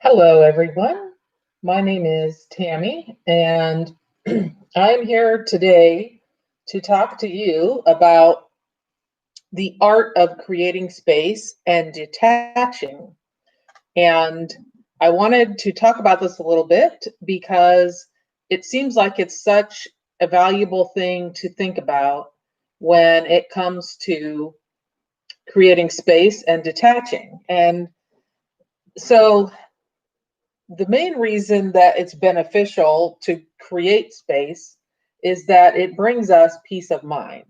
Hello, everyone. My name is Tammy, and I'm here today to talk to you about the art of creating space and detaching. And I wanted to talk about this a little bit because it seems like it's such a valuable thing to think about when it comes to creating space and detaching. And so the main reason that it's beneficial to create space is that it brings us peace of mind,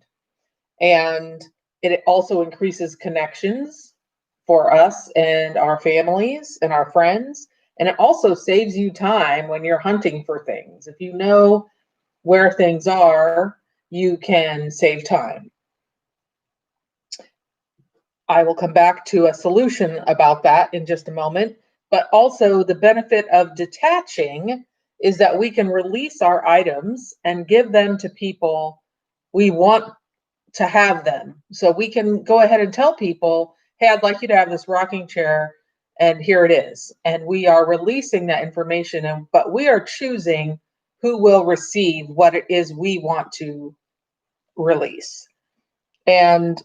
and it also increases connections for us and our families and our friends. And it also saves you time when you're hunting for things. If you know where things are, you can save time. I will come back to a solution about that in just a moment. But also, the benefit of detaching is that we can release our items and give them to people we want to have them. So we can go ahead and tell people, hey, I'd like you to have this rocking chair, and here it is. And we are releasing that information, but we are choosing who will receive what it is we want to release. And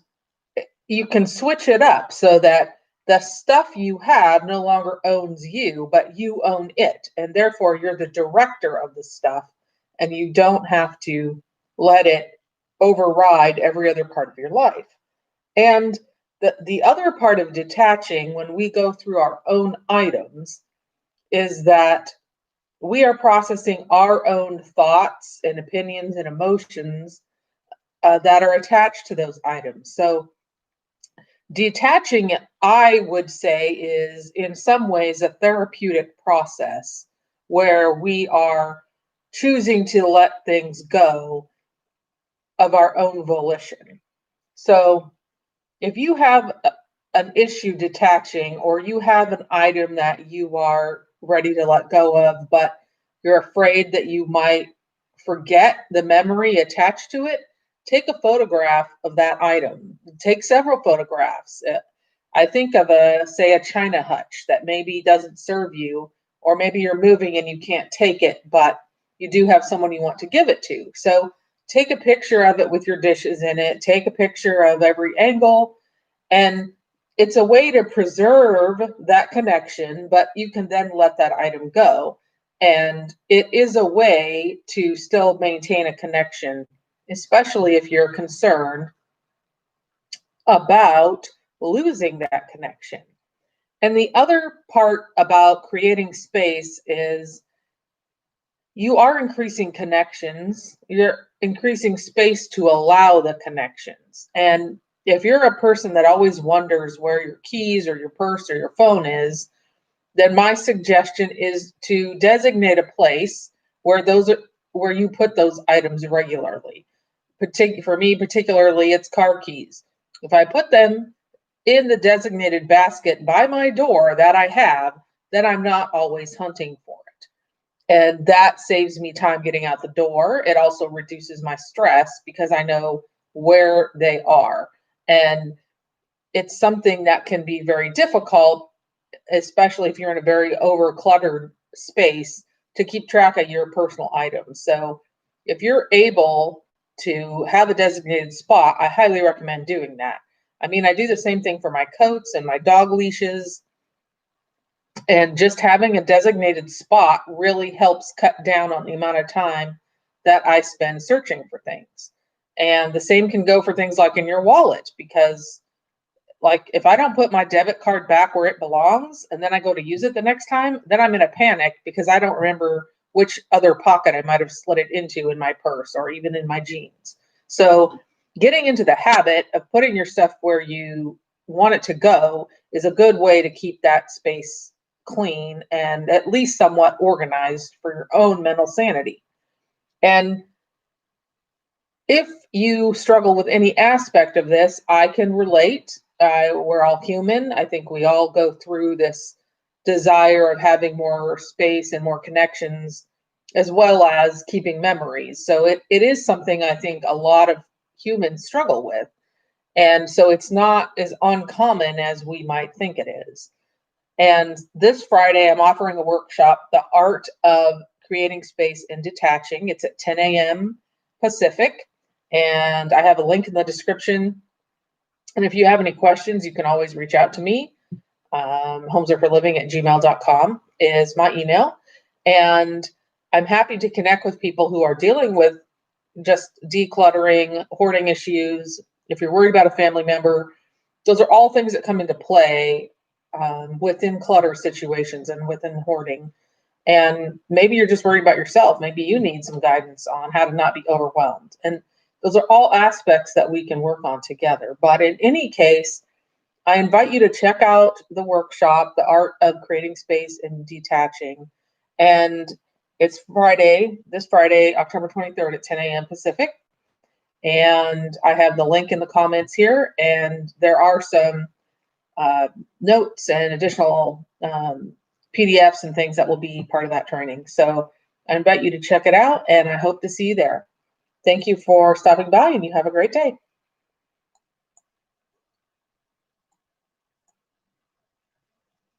you can switch it up so that the stuff you have no longer owns you, but you own it. And therefore, you're the director of the stuff, and you don't have to let it override every other part of your life. And the other part of detaching when we go through our own items is that we are processing our own thoughts and opinions and emotions that are attached to those items. So detaching, I would say, is in some ways a therapeutic process where we are choosing to let things go of our own volition. So if you have an issue detaching, or you have an item that you are ready to let go of, but you're afraid that you might forget the memory attached to it, take a photograph of that item. Take several photographs. I think of say, a china hutch that maybe doesn't serve you, or maybe you're moving and you can't take it, but you do have someone you want to give it to. So take a picture of it with your dishes in it. Take a picture of every angle, and it's a way to preserve that connection, but you can then let that item go. And it is a way to still maintain a connection, especially if you're concerned about losing that connection. And the other part about creating space is you are increasing connections, you're increasing space to allow the connections. And if you're a person that always wonders where your keys or your purse or your phone is, then my suggestion is to designate a place where where you put those items regularly. For me, particularly, it's car keys. If I put them in the designated basket by my door that I have, then I'm not always hunting for it. And that saves me time getting out the door. It also reduces my stress because I know where they are. And it's something that can be very difficult, especially if you're in a very over-cluttered space, to keep track of your personal items. So if you're able to have a designated spot, I highly recommend doing that. I mean, I do the same thing for my coats and my dog leashes. And just having a designated spot really helps cut down on the amount of time that I spend searching for things. And the same can go for things like in your wallet, because like if I don't put my debit card back where it belongs and then I go to use it the next time, then I'm in a panic because I don't remember which other pocket I might have slid it into in my purse or even in my jeans. So getting into the habit of putting your stuff where you want it to go is a good way to keep that space clean and at least somewhat organized for your own mental sanity. And if you struggle with any aspect of this, I can relate. We're all human. I think we all go through this desire of having more space and more connections, as well as keeping memories. So it is something I think a lot of humans struggle with. And so it's not as uncommon as we might think it is. And this Friday, I'm offering a workshop, The Art of Creating Space and Detaching. It's at 10 a.m. Pacific. And I have a link in the description. And if you have any questions, you can always reach out to me. homesareforliving@gmail.com is my email. And I'm happy to connect with people who are dealing with just decluttering, hoarding issues. If you're worried about a family member, those are all things that come into play within clutter situations and within hoarding. And maybe you're just worried about yourself. Maybe you need some guidance on how to not be overwhelmed. And those are all aspects that we can work on together. But in any case, I invite you to check out the workshop, The Art of Creating Space and Detaching. And it's this Friday, October 23rd at 10 a.m. Pacific. And I have the link in the comments here. And there are some notes and additional PDFs and things that will be part of that training. So I invite you to check it out, and I hope to see you there. Thank you for stopping by, and you have a great day.